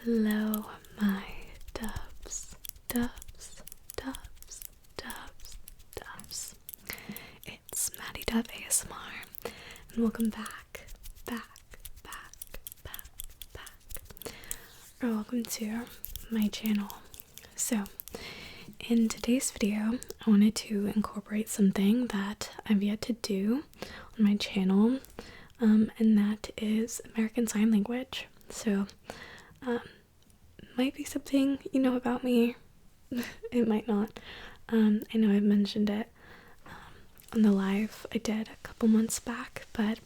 Hello, my doves, doves, doves, doves, doves. It's Madi-DuV-ASMR, and welcome back, or welcome to my channel. So, in today's video, I wanted to incorporate something that I've yet to do on my channel, and that is American Sign Language. So, might be something you know about me, it might not. I know I've mentioned it on the live I did a couple months back, but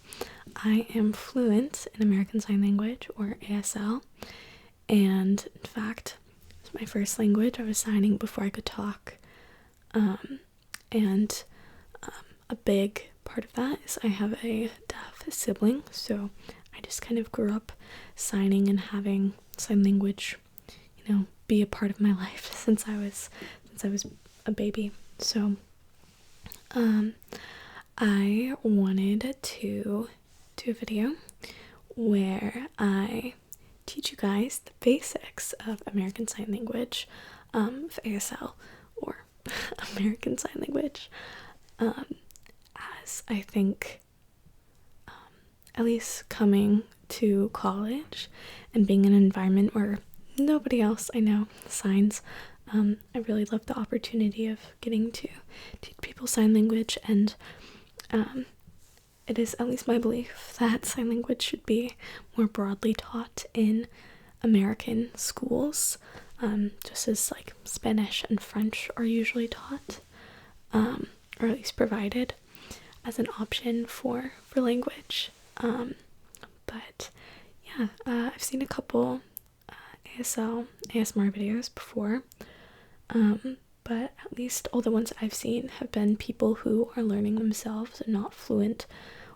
I am fluent in American Sign Language, or ASL, and in fact, it's my first language. I was signing before I could talk, and a big part of that is I have a deaf sibling, so I just kind of grew up signing and having sign language, be a part of my life since I was a baby. So I wanted to do a video where I teach you guys the basics of American Sign Language, of ASL, or American Sign Language, as I think, at least coming to college and being in an environment where nobody else I know signs, I really love the opportunity of getting to teach people sign language, and it is at least my belief that sign language should be more broadly taught in American schools, just as like Spanish and French are usually taught, or at least provided as an option for language. But yeah, I've seen a couple ASL, ASMR videos before, but at least all the ones I've seen have been people who are learning themselves and not fluent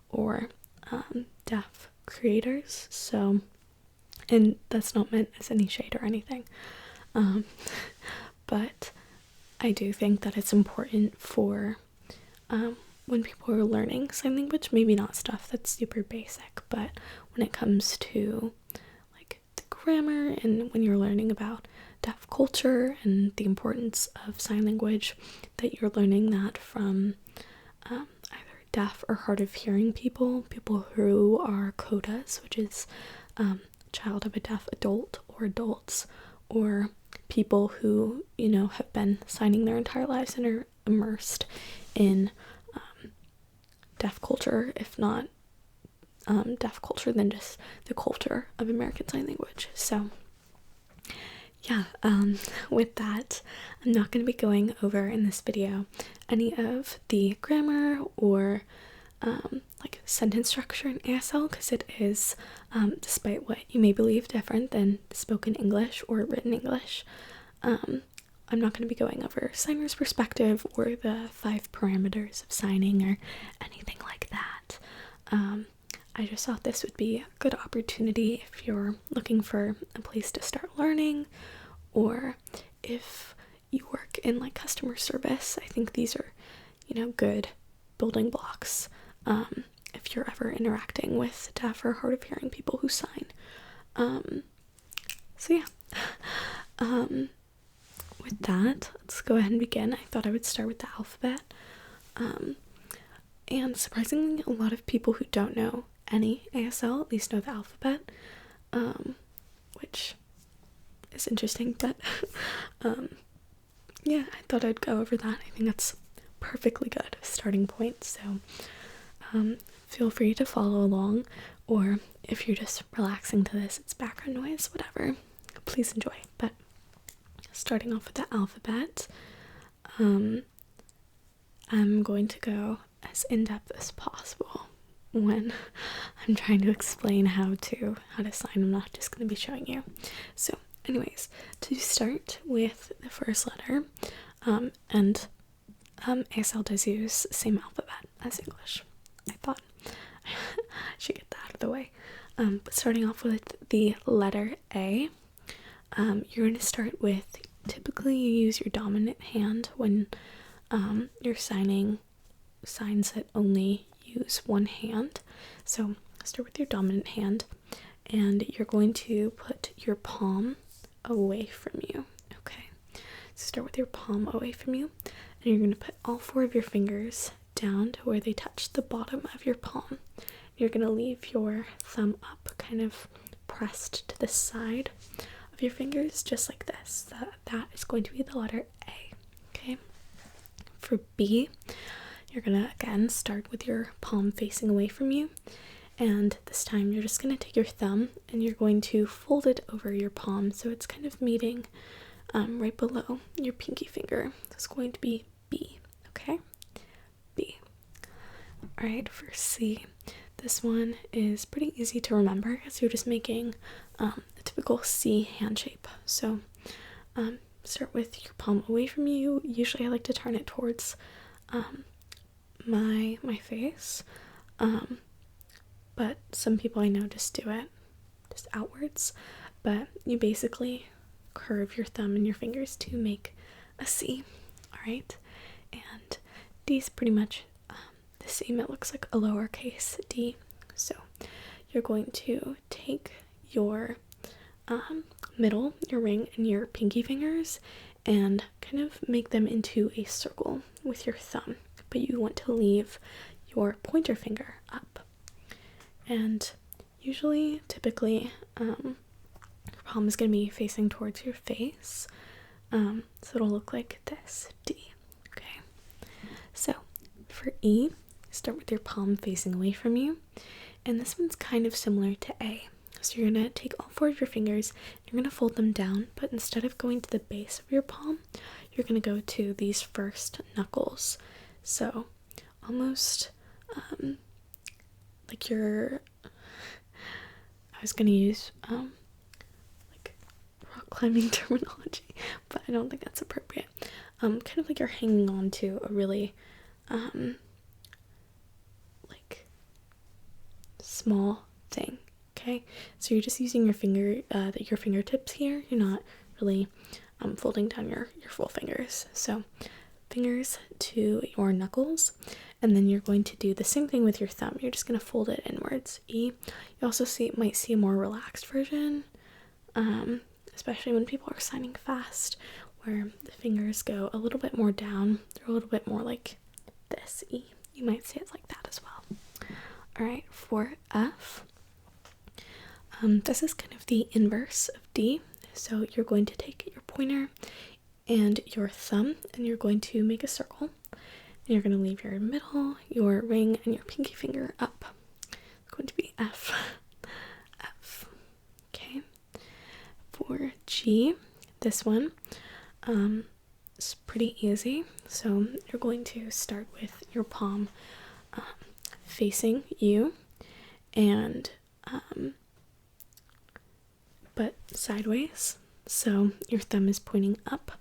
or deaf creators. So, and that's not meant as any shade or anything, but I do think that it's important for when people are learning sign language, maybe not stuff that's super basic, but when it comes to like the grammar and when you're learning about deaf culture and the importance of sign language, that you're learning that from either deaf or hard of hearing people who are CODAs, which is child of a deaf adult or adults, or people who, have been signing their entire lives and are immersed in deaf culture, if not deaf culture, then just the culture of American Sign Language. So yeah, with that, I'm not going to be going over in this video any of the grammar or like sentence structure in ASL, because it is, despite what you may believe, different than spoken English or written English. I'm not going to be going over signer's perspective or the 5 parameters of signing or anything like that. I just thought this would be a good opportunity if you're looking for a place to start learning, or if you work in like customer service. I think these are, good building blocks if you're ever interacting with deaf or hard of hearing people who sign. So yeah. With that, let's go ahead and begin. I thought I would start with the alphabet. And surprisingly, a lot of people who don't know any ASL at least know the alphabet, which is interesting, but yeah, I thought I'd go over that. I think that's perfectly good starting point, so feel free to follow along, or if you're just relaxing to this, it's background noise, whatever, please enjoy. But starting off with the alphabet, I'm going to go as in-depth as possible when I'm trying to explain how to sign. I'm not just going to be showing you. So anyways, to start with the first letter, and ASL does use the same alphabet as English. I thought I should get that out of the way. But starting off with the letter A, you're going to start with, typically you use your dominant hand when you're signing signs that only use one hand. So start with your dominant hand, and you're going to put your palm away from you. Okay, so start with your palm away from you, and you're going to put all 4 of your fingers down to where they touch the bottom of your palm. You're going to leave your thumb up, kind of pressed to the side of your fingers, just like this. That is going to be the letter A. Okay, for B, you're going to again start with your palm facing away from you, and this time you're just going to take your thumb and you're going to fold it over your palm so it's kind of meeting right below your pinky finger. It's going to be B. Okay, B. Alright, for C, this one is pretty easy to remember because you're just making a typical C hand shape. So start with your palm away from you. Usually I like to turn it towards my face, but some people I know just do it just outwards. But you basically curve your thumb and your fingers to make a C. Alright, and D is pretty much the same. It looks like a lowercase d. So you're going to take your middle, your ring, and your pinky fingers and kind of make them into a circle with your thumb, but you want to leave your pointer finger up. And usually, typically, your palm is going to be facing towards your face, so it'll look like this, D. Okay, so for E, start with your palm facing away from you, and this one's kind of similar to A. So you're going to take all 4 of your fingers, you're going to fold them down, but instead of going to the base of your palm, you're going to go to these first knuckles. So almost like I was going to use like rock climbing terminology, but I don't think that's appropriate. Kind of like you're hanging on to a really like small thing. Okay, so you're just using your fingertips here. You're not really folding down your full fingers. So fingers to your knuckles, and then you're going to do the same thing with your thumb. You're just going to fold it inwards. E. You also might see a more relaxed version, especially when people are signing fast, where the fingers go a little bit more down. They're a little bit more like this. E. You might see it like that as well. All right, for F. This is kind of the inverse of D. So you're going to take your pointer and your thumb and you're going to make a circle. And you're going to leave your middle, your ring, and your pinky finger up. It's going to be F. F. Okay. For G, this one is pretty easy. So you're going to start with your palm facing you and but sideways, so your thumb is pointing up.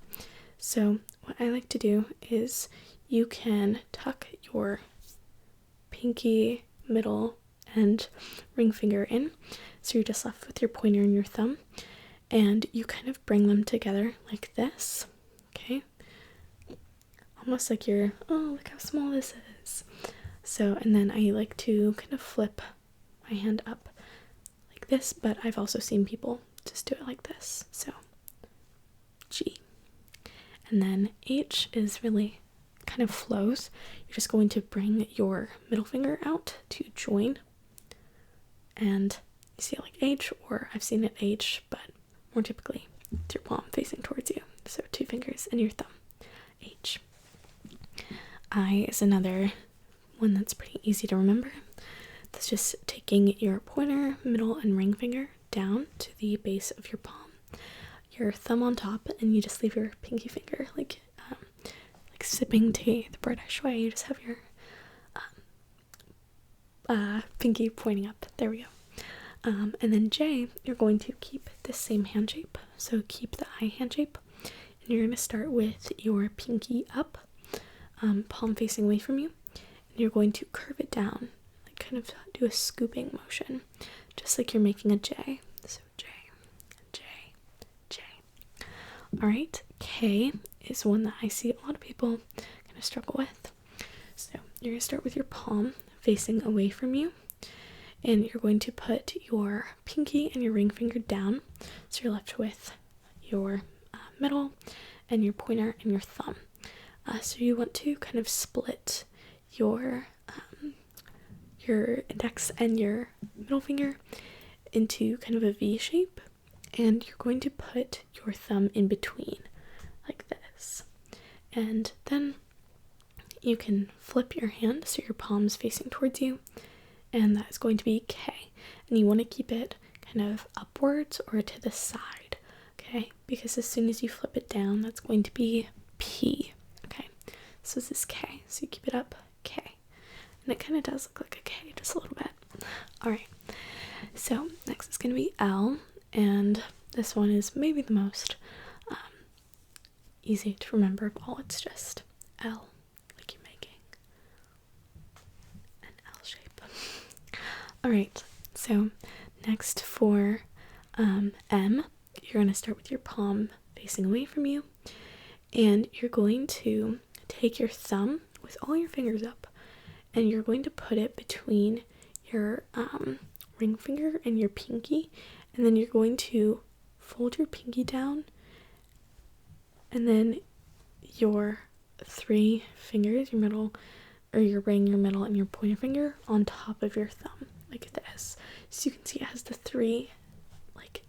So what I like to do is you can tuck your pinky, middle, and ring finger in, so you're just left with your pointer and your thumb, and you kind of bring them together like this. Okay, almost like you're, oh, look how small this is. So, and then I like to kind of flip my hand up like this, but I've also seen people just do it like this. So G. And then H is really kind of flows. You're just going to bring your middle finger out to join, and you see it like H, or I've seen it H, but more typically it's your palm facing towards you. So 2 fingers and your thumb. H. I is another one that's pretty easy to remember. That's just taking your pointer, middle, and ring finger down to the base of your palm, your thumb on top, and you just leave your pinky finger like sipping tea the British way. You just have your pinky pointing up. There we go. And then J, you're going to keep the same hand shape. So keep the I hand shape, and you're going to start with your pinky up, palm facing away from you, and you're going to curve it down, like kind of do a scooping motion, just like you're making a J. So J, J, J. Alright, K is one that I see a lot of people kind of struggle with. So you're going to start with your palm facing away from you, and you're going to put your pinky and your ring finger down, so you're left with your middle and your pointer and your thumb. So you want to kind of split your index and your middle finger into kind of a V shape, and you're going to put your thumb in between like this, and then you can flip your hand so your palm's facing towards you, and that is going to be K, and you want to keep it kind of upwards or to the side, okay, because as soon as you flip it down, that's going to be P. Okay, so this is K, so you keep it up, K, and it kind of does look like a K just a little bit. All right, so next is going to be L, and this one is maybe the most easy to remember of all. It's just L, like you're making an L shape. All right, so next for M, you're going to start with your palm facing away from you, and you're going to take your thumb with all your fingers up, and you're going to put it between your ring finger and your pinky, and then you're going to fold your pinky down, and then your 3 fingers, your middle, or your ring, your middle, and your pointer finger on top of your thumb, like this. So you can see it has the 3, like,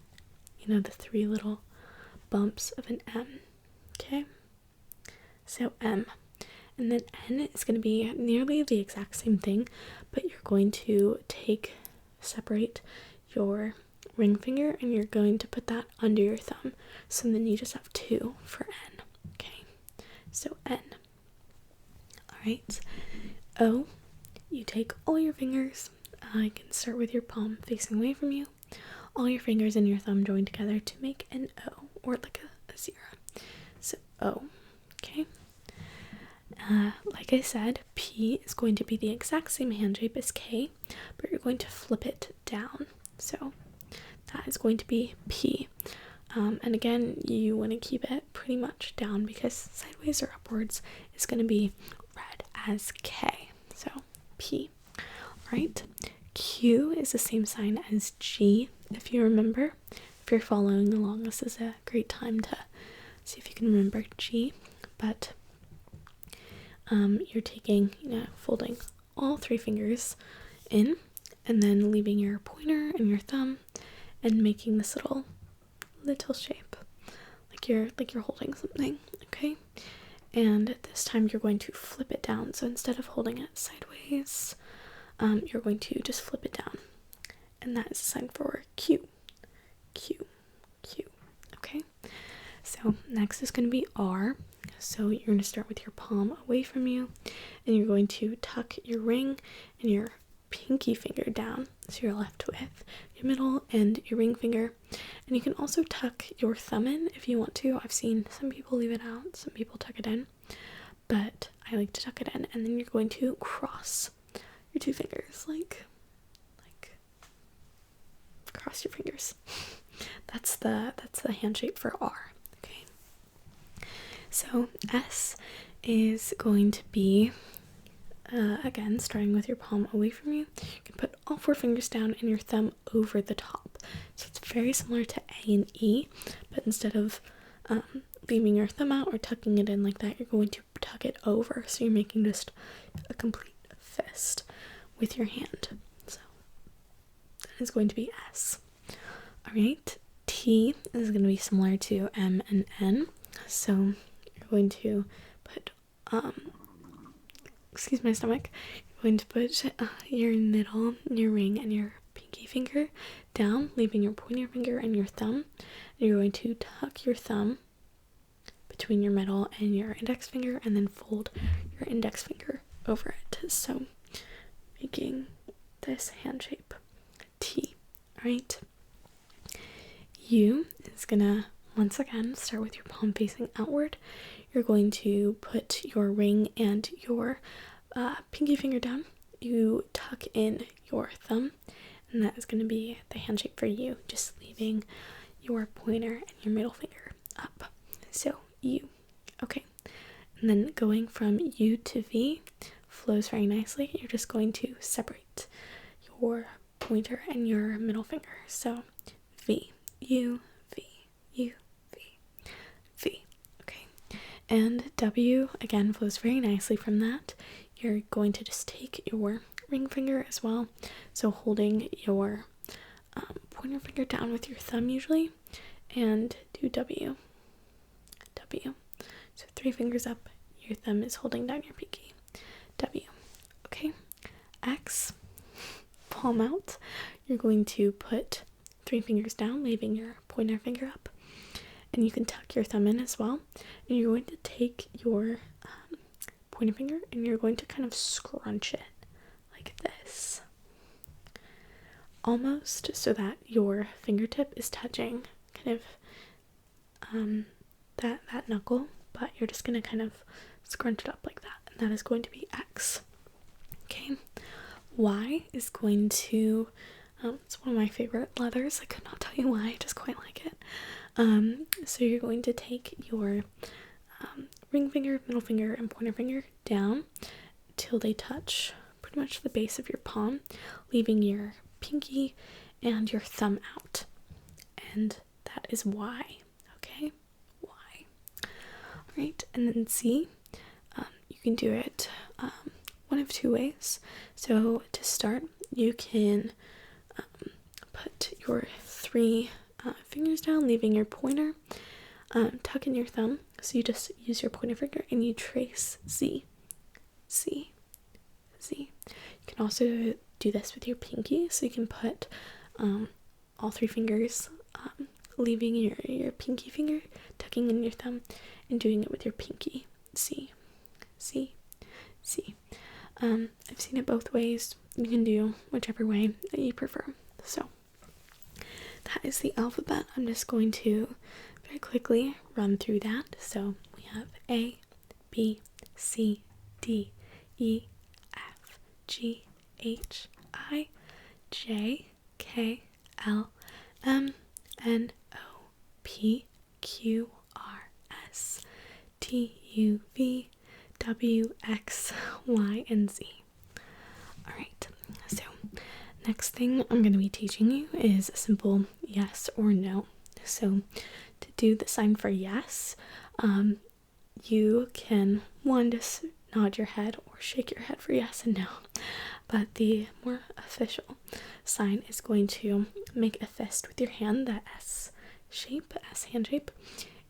you know, the 3 little bumps of an M. Okay, so M. And then N is going to be nearly the exact same thing, but you're going to separate your ring finger, and you're going to put that under your thumb. So then you just have 2 for N. Okay, so N. Alright, O, you take all your fingers. You can start with your palm facing away from you. All your fingers and your thumb join together to make an O, or like a 0. So O, okay. Like I said, P is going to be the exact same hand shape as K, but you're going to flip it down. So that is going to be P. And again, you want to keep it pretty much down because sideways or upwards is going to be read as K. So P. Alright, Q is the same sign as G, if you remember. If you're following along, this is a great time to see if you can remember G. But you're taking, folding all 3 fingers in, and then leaving your pointer and your thumb, and making this little shape, like you're holding something, okay? And this time you're going to flip it down. So instead of holding it sideways, you're going to just flip it down, and that is a sign for Q, Q, Q. Okay. So next is going to be R. So you're going to start with your palm away from you, and you're going to tuck your ring and your pinky finger down, so you're left with your middle and your ring finger. And you can also tuck your thumb in if you want to. I've seen some people leave it out, some people tuck it in, but I like to tuck it in. And then you're going to cross your 2 fingers, like cross your fingers. That's the hand shape for R. Okay, so S is going to be again, starting with your palm away from you. You can put all 4 fingers down and your thumb over the top. So it's very similar to A and E, but instead of leaving your thumb out or tucking it in like that, you're going to tuck it over. So you're making just a complete fist with your hand. So that is going to be S. Alright, T is going to be similar to M and N. So you're going to put excuse my stomach, you're going to put your middle, your ring, and your pinky finger down, leaving your pointer finger and your thumb. And you're going to tuck your thumb between your middle and your index finger, and then fold your index finger over it. So making this hand shape, T. Alright. U is gonna, once again, start with your palm facing outward. You're going to put your ring and your pinky finger down. You tuck in your thumb, and that is going to be the hand shape for U, just leaving your pointer and your middle finger up. So U. Okay. And then going from U to V flows very nicely. You're just going to separate your pointer and your middle finger. So V, U, V, U, V, V. Okay. And W, again, flows very nicely from that. You're going to just take your ring finger as well. So holding your pointer finger down with your thumb usually, and do W, W. So 3 fingers up, your thumb is holding down your pinky. W. Okay. X, palm out. You're going to put 3 fingers down, leaving your pointer finger up. And you can tuck your thumb in as well. And you're going to take your pointer finger and you're going to kind of scrunch it like this. Almost so that your fingertip is touching kind of that knuckle, but you're just going to kind of scrunch it up like that. And that is going to be X. Okay. Y is going to, it's one of my favorite letters. I could not tell you why, I just quite like it. So you're going to take your ring finger, middle finger, and pointer finger down till they touch pretty much the base of your palm, leaving your pinky and your thumb out. And that is Y. Okay? Y. Alright, and then C, you can do it one of 2 ways. So to start, you can put your 3 fingers down, leaving your pointer, tuck in your thumb. So you just use your pointer finger and you trace Z, Z, Z. You can also do this with your pinky. So you can put all 3 fingers, leaving your pinky finger, tucking in your thumb, and doing it with your pinky. C, C, C. I've seen it both ways. You can do whichever way that you prefer. So that is the alphabet. I'm just going to very quickly run through that. So we have A, B, C, D, E, F, G, H, I, J, K, L, M, N, O, P, Q, R, S, T, U, V, W, X, Y, and Z. Alright, so next thing I'm going to be teaching you is a simple yes or no. So to do the sign for yes, you can, just nod your head or shake your head for yes and no. But the more official sign is going to make a fist with your hand, that S shape, S hand shape.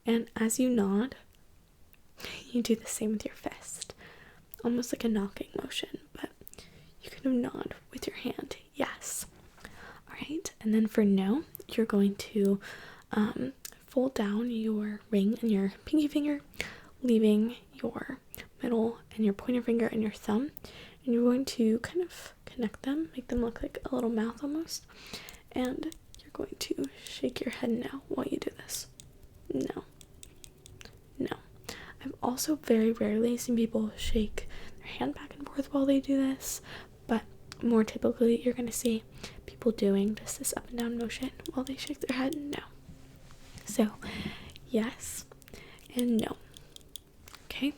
And as you nod, you do the same with your fist. Almost like a knocking motion, but you kind of nod with your hand, yes. Alright, and then for no, you're going to fold down your ring and your pinky finger, leaving your middle and your pointer finger and your thumb, and you're going to kind of connect them, make them look like a little mouth almost, and you're going to shake your head no while you do this. No. No. I've also very rarely seen people shake their hand back and forth while they do this, but more typically you're going to see people doing just this up and down motion while they shake their head no. So yes and no. Okay,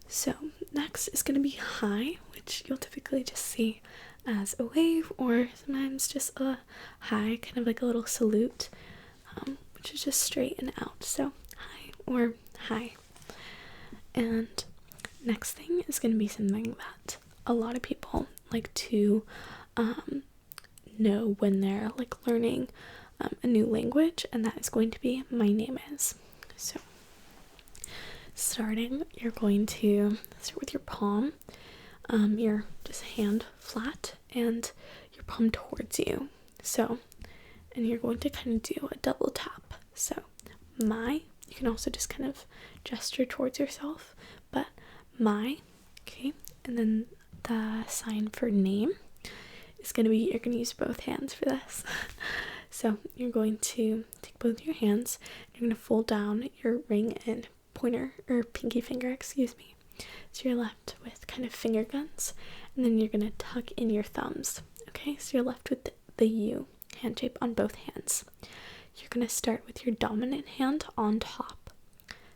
so next is going to be hi, which you'll typically just see as a wave or sometimes just a hi, kind of like a little salute, which is just straight and out. So hi or hi. And next thing is going to be something that a lot of people like to know when they're like learning a new language, and that is going to be my name is. So starting, you're going to start with your palm, your just hand flat and your palm towards you. So, and you're going to kind of do a double tap. So my, you can also just kind of gesture towards yourself, but my, okay, and then the sign for name is going to be, you're going to use both hands for this. So you're going to take both your hands, you're going to fold down your ring and pointer, or pinky finger, excuse me, so you're left with kind of finger guns, and then you're going to tuck in your thumbs. Okay, so you're left with the U hand shape on both hands. You're going to start with your dominant hand on top,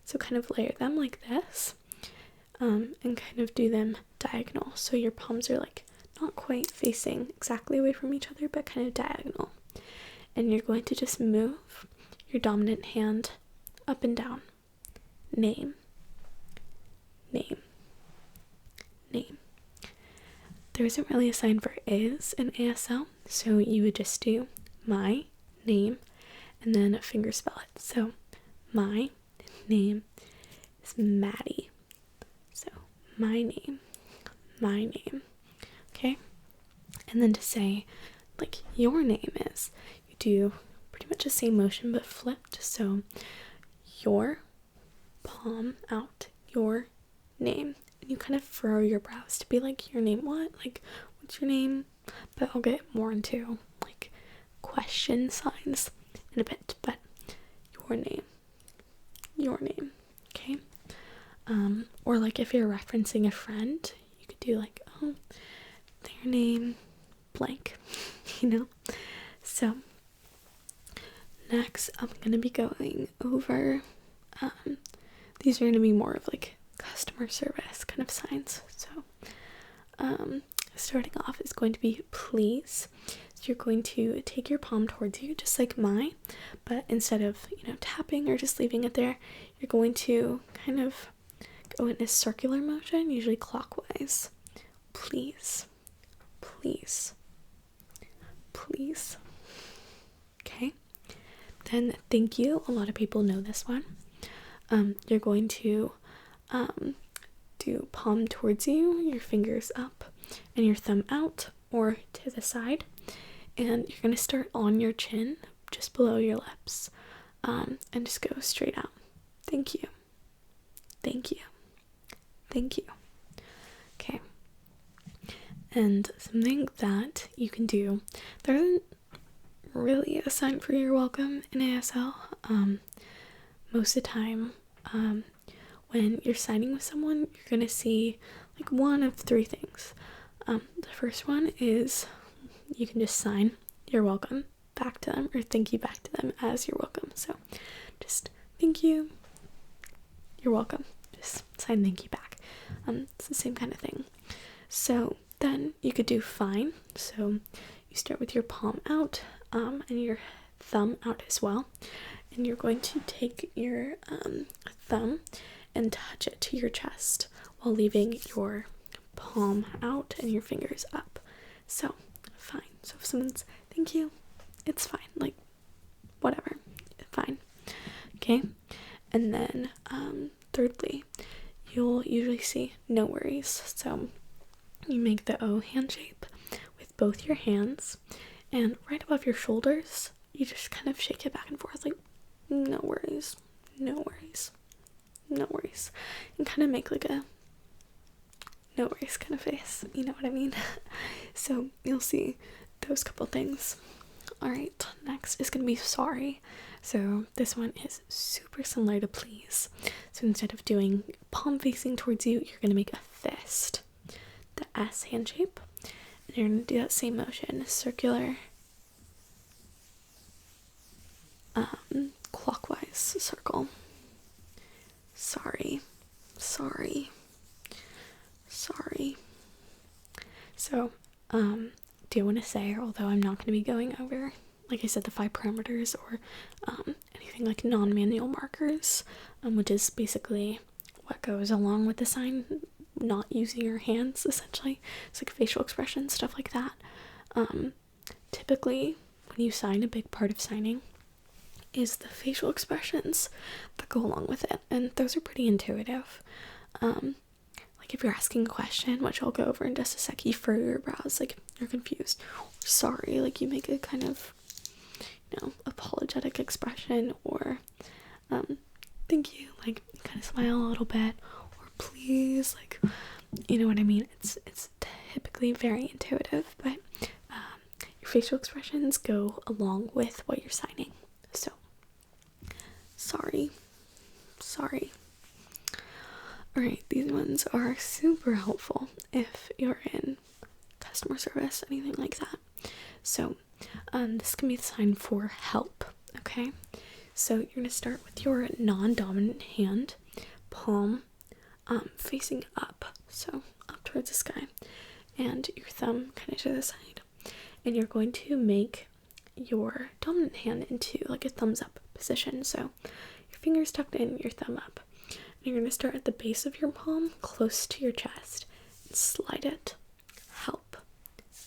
so kind of layer them like this, and kind of do them diagonal, so your palms are like not quite facing exactly away from each other, but kind of diagonal. And you're going to just move your dominant hand up and down. Name, name, name. There isn't really a sign for is in ASL, so you would just do my name and then finger spell it. So my name is Maddie. So my name, okay? And then to say like your name is, you do pretty much the same motion but flipped. So your palm out, your name. And you kind of furrow your brows to be like, your name what? Like, what's your name? But I'll get more into like question signs in a bit. But your name, okay? Or like if you're referencing a friend, you could do like, oh, their name blank, you know? So next I'm gonna be going over these are gonna be more of like customer service kind of signs. So starting off is going to be please. So you're going to take your palm towards you just like mine, but instead of, you know, tapping or just leaving it there, you're going to kind of go in a circular motion, usually clockwise. Please, please, please. Okay. Then thank you. A lot of people know this one. You're going to do palm towards you, your fingers up, and your thumb out or to the side. And you're going to start on your chin, just below your lips, and just go straight out. Thank you. Thank you. Thank you. Okay. And something that you can do, there isn't really a sign for you're welcome in ASL. Most of the time, when you're signing with someone, you're gonna see like one of three things. The first one is you can just sign you're welcome back to them, or thank you back to them as you're welcome. So just thank you, you're welcome, just sign thank you back. It's the same kind of thing. So then you could do fine. So you start with your palm out and your thumb out as well, and you're going to take your thumb and touch it to your chest while leaving your palm out and your fingers up. So fine. So if someone's thank you, it's fine, like whatever, fine. Okay. And then thirdly, you'll usually see no worries. So you make the O hand shape with both your hands, and right above your shoulders you just kind of shake it back and forth like no worries, no worries, no worries, and kind of make like a no worries kind of face, you know what I mean? So you'll see those couple things. Alright, next is gonna be sorry. So this one is super similar to please. So instead of doing palm facing towards you, you're gonna make a fist, the S hand shape, and you're gonna do that same motion, circular, clockwise circle. Sorry, sorry, sorry. So do want to say, although I'm not going to be going over, like I said, the 5 parameters or anything like non-manual markers, which is basically what goes along with the sign, not using your hands essentially. It's like facial expression, stuff like that. Typically when you sign, a big part of signing is the facial expressions that go along with it, and those are pretty intuitive. Like if you're asking a question, which I'll go over in just a sec, you furrow your brows like you're confused, or sorry, like you make a kind of, you know, apologetic expression, or thank you, like you kind of smile a little bit, or please, like, you know what I mean. It's typically very intuitive, but your facial expressions go along with what you're signing. So sorry, sorry. Alright, these ones are super helpful if you're in customer service, anything like that. So this can be the sign for help, okay? So you're going to start with your non-dominant hand, palm facing up, so up towards the sky, and your thumb kind of to the side. And you're going to make your dominant hand into like a thumbs up position. So your fingers tucked in, your thumb up. And you're going to start at the base of your palm, close to your chest, and slide it. Help,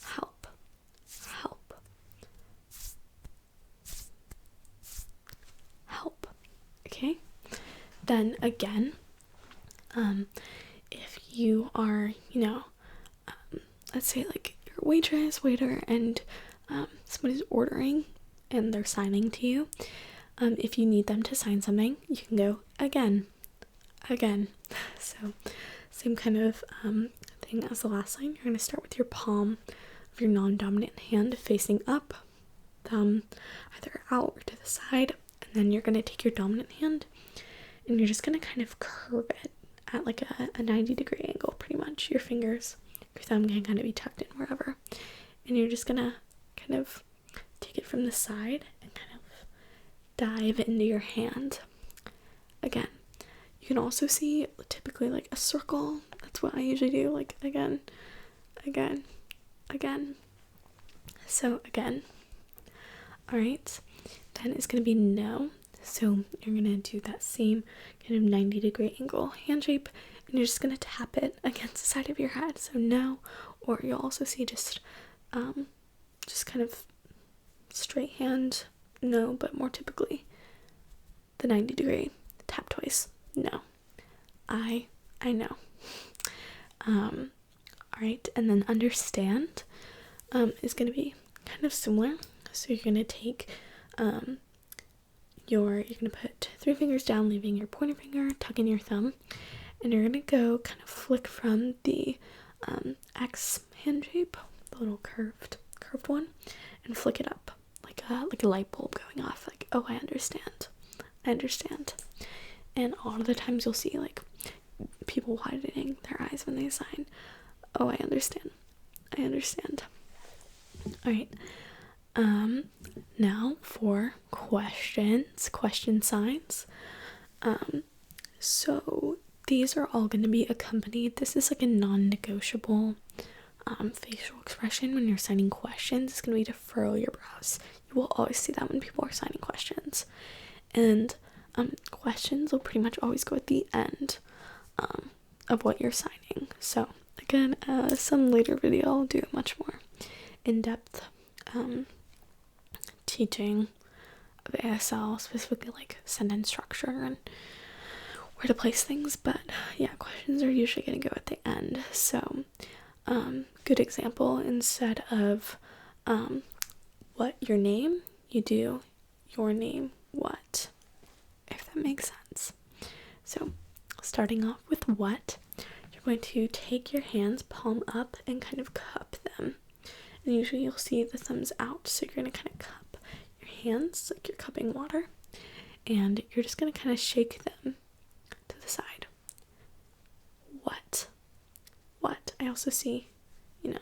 help, help, help. Okay? Then again, if you are, let's say like you're a waitress, waiter, and somebody's ordering and they're signing to you, if you need them to sign something, you can go again. So same kind of thing as the last line. You're going to start with your palm of your non-dominant hand facing up, thumb either out or to the side, and then you're going to take your dominant hand and you're just going to kind of curve it at like a 90-degree angle, pretty much. Your fingers, your thumb can kind of be tucked in wherever, and you're just going to kind of take it from the side and kind of dive into your hand. Again, you can also see typically like a circle. That's what I usually do, like again. So again. Alright, then it's going to be no. So you're going to do that same kind of 90-degree angle hand shape, and you're just going to tap it against the side of your head. So no, or you'll also see just kind of straight hand, no, but more typically the 90-degree tap twice, no. I know. Alright, and then understand is going to be kind of similar. So you're going to take you're going to put 3 fingers down, leaving your pointer finger, tuck in your thumb, and you're going to go kind of flick from the X hand shape, the little curved one, and flick it up like a light bulb going off, like, oh, I understand. And a lot of the times you'll see like people widening their eyes when they sign. Oh, I understand. Alright, now for question signs. So these are all going to be accompanied. This is like a non-negotiable facial expression when you're signing questions. It's going to be to furrow your brows. You will always see that when people are signing questions. And questions will pretty much always go at the end of what you're signing. So again, some later video I'll do a much more in-depth teaching of ASL, specifically like sentence structure and where to place things. But yeah, questions are usually going to go at the end. So good example, instead of what your name, you do your name what, if that makes sense. So starting off with what, you're going to take your hands palm up and kind of cup them. And usually you'll see the thumbs out, so you're going to kind of cup your hands like you're cupping water, and you're just going to kind of shake them to the side. What? I also see, your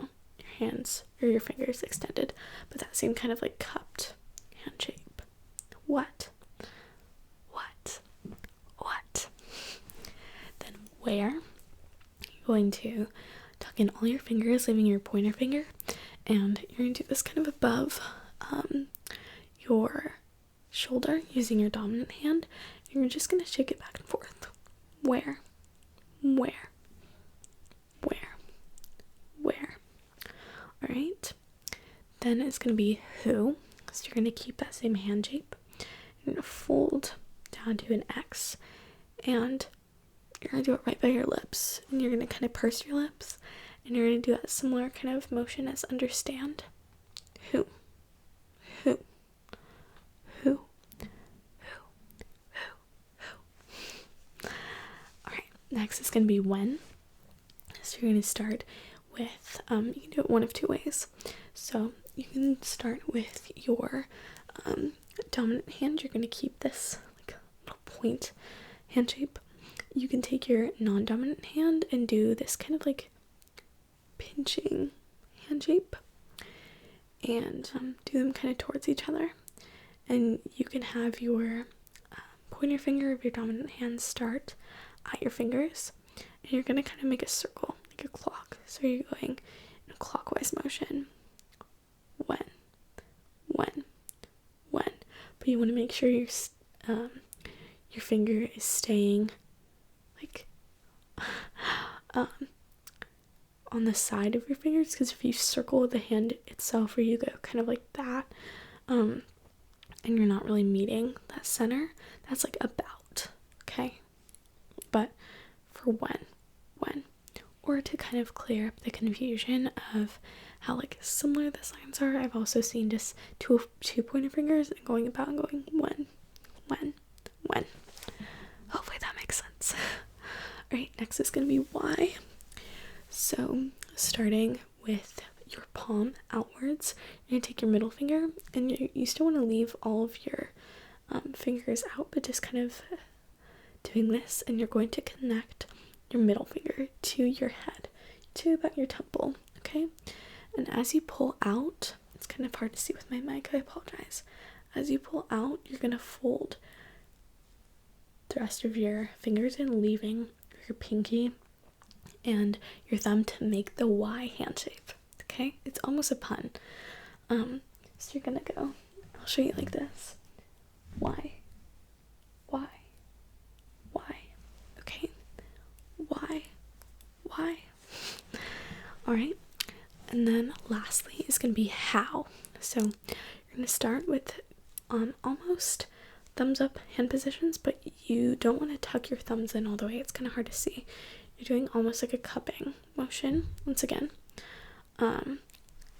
hands or your fingers extended, but that same kind of like cupped hand shape. What? Then where? You're going to tuck in all your fingers, leaving your pointer finger, and you're going to do this kind of above your shoulder using your dominant hand, and you're just going to shake it back and forth. Where? Alright, then it's going to be who, so you're going to keep that same hand shape. You're going to fold down to an X, and you're going to do it right by your lips, and you're going to kind of purse your lips, and you're going to do that similar kind of motion as understand. Who. Alright, next is going to be when. So you're going to start with, you can do it one of two ways. So you can start with your dominant hand. You're going to keep this like little point hand shape. You can take your non-dominant hand and do this kind of like pinching hand shape, and do them kind of towards each other. And you can have your pointer finger of your dominant hand start at your fingers, and you're going to kind of make a circle, like a clock. So you're going clockwise motion. When. But you want to make sure your finger is staying like on the side of your fingers, because if you circle the hand itself or you go kind of like that, and you're not really meeting that center, that's like about, okay? But for when, or to kind of clear up the confusion of how like similar the signs are, I've also seen just two pointer fingers and going about and going when. Hopefully that makes sense. Alright, next is going to be why. So starting with your palm outwards, you're going to take your middle finger, and you still want to leave all of your fingers out, but just kind of doing this, and you're going to connect your middle finger to your head, to about your temple, okay? And as you pull out, it's kind of hard to see with my mic, I apologize. As you pull out, you're going to fold the rest of your fingers in, leaving your pinky and your thumb to make the Y hand shape, okay? It's almost a pun. So you're gonna go, I'll show you like this. Y, okay? Y. Alright, and then lastly is gonna be how. So you're gonna start with almost thumbs up hand positions, but you don't want to tuck your thumbs in all the way. It's kind of hard to see. You're doing almost like a cupping motion once again.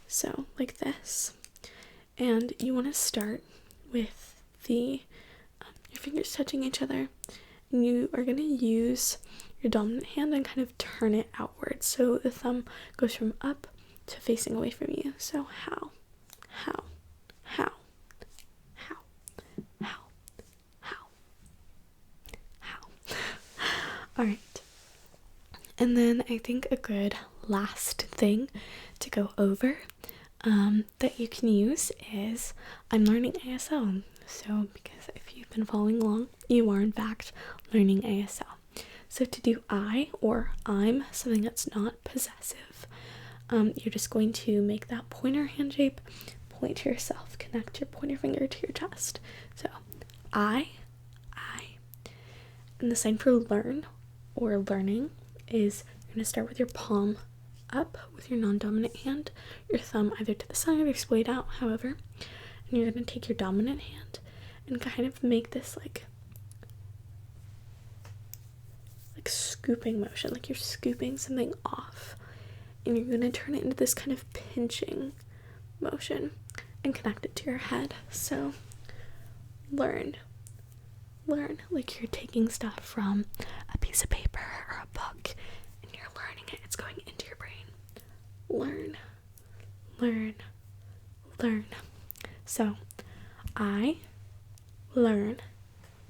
So like this, and you want to start with your fingers touching each other, and you are going to use your dominant hand and kind of turn it outward, so the thumb goes from up to facing away from you. So how. Alright, and then I think a good last thing to go over that you can use is I'm learning ASL. So because if you've been following along, you are in fact learning ASL. So to do I or I'm, something that's not possessive, you're just going to make that pointer hand shape, point to yourself, connect your pointer finger to your chest. So I, and the sign for learn or learning is you're going to start with your palm up with your non-dominant hand, your thumb either to the side or splayed out, however, and you're going to take your dominant hand and kind of make this like scooping motion, like you're scooping something off, and you're going to turn it into this kind of pinching motion and connect it to your head. So learn, like you're taking stuff from a piece of paper or a book and you're learning it. It's going into your brain. Learn. So I learn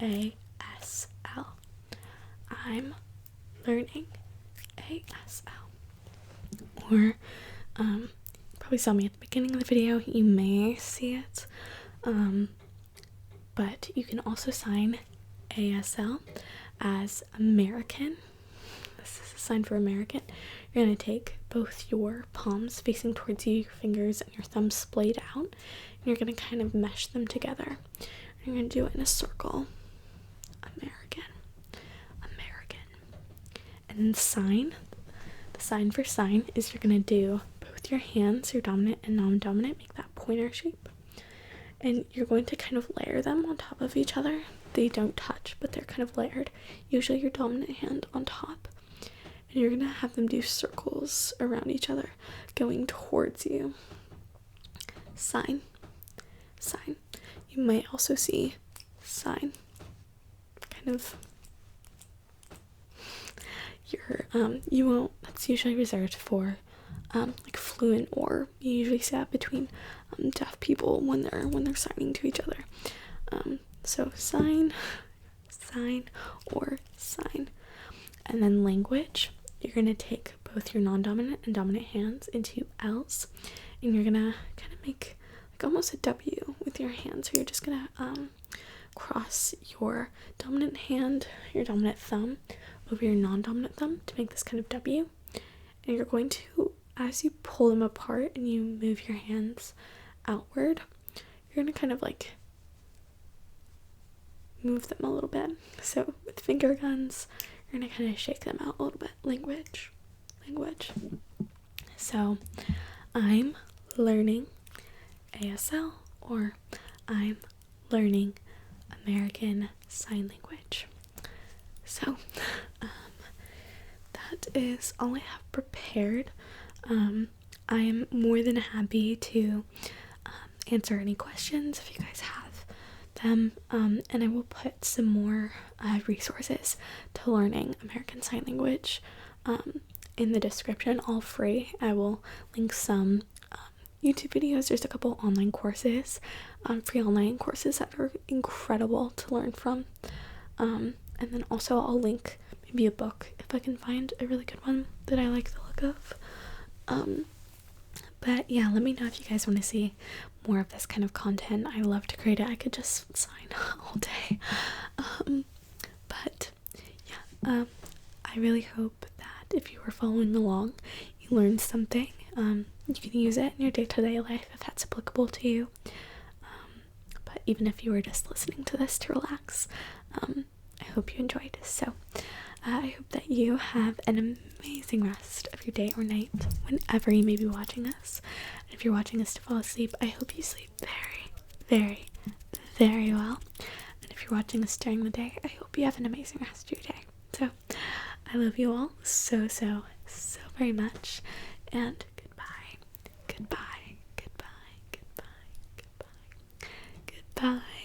ASL. I'm learning ASL. Or probably saw me at the beginning of the video, you may see it, but you can also sign ASL as American. This is a sign for American. You're going to take both your palms facing towards you, your fingers and your thumbs splayed out, and you're going to kind of mesh them together. You're going to do it in a circle. American. And then the sign for sign is you're going to do both your hands, your dominant and non-dominant, make that pointer shape. And you're going to kind of layer them on top of each other. They don't touch, but they're kind of layered. Usually your dominant hand on top. And you're going to have them do circles around each other, going towards you. Sign. You might also see sign. Kind of you won't, that's usually reserved for like fluent, or you usually see that between deaf people when they're signing to each other. So sign or sign. And then language, you're going to take both your non-dominant and dominant hands into L's, and you're going to kind of make like almost a W with your hand. So you're just going to cross your dominant hand, your dominant thumb over your non-dominant thumb to make this kind of W, and you're going to as you pull them apart and you move your hands outward, you're gonna kind of like move them a little bit. So with finger guns, you're gonna kind of shake them out a little bit. Language. So I'm learning ASL, or I'm learning American Sign Language. So that is all I have prepared. I am more than happy to answer any questions if you guys have them, and I will put some more resources to learning American Sign Language in the description, all free. I will link some YouTube videos. There's a couple online courses, free online courses that are incredible to learn from, and then also I'll link maybe a book if I can find a really good one that I like the look of. But yeah, let me know if you guys want to see more of this kind of content. I love to create it. I could just sign all day. But yeah, I really hope that if you were following along, you learned something. You can use it in your day-to-day life if that's applicable to you. But even if you were just listening to this to relax, I hope you enjoyed. So I hope that you have an amazing rest of your day or night whenever you may be watching this. And if you're watching this to fall asleep, I hope you sleep very, very, very well. And if you're watching this during the day, I hope you have an amazing rest of your day. So I love you all so, so, so very much. And goodbye, goodbye, goodbye, goodbye, goodbye, goodbye.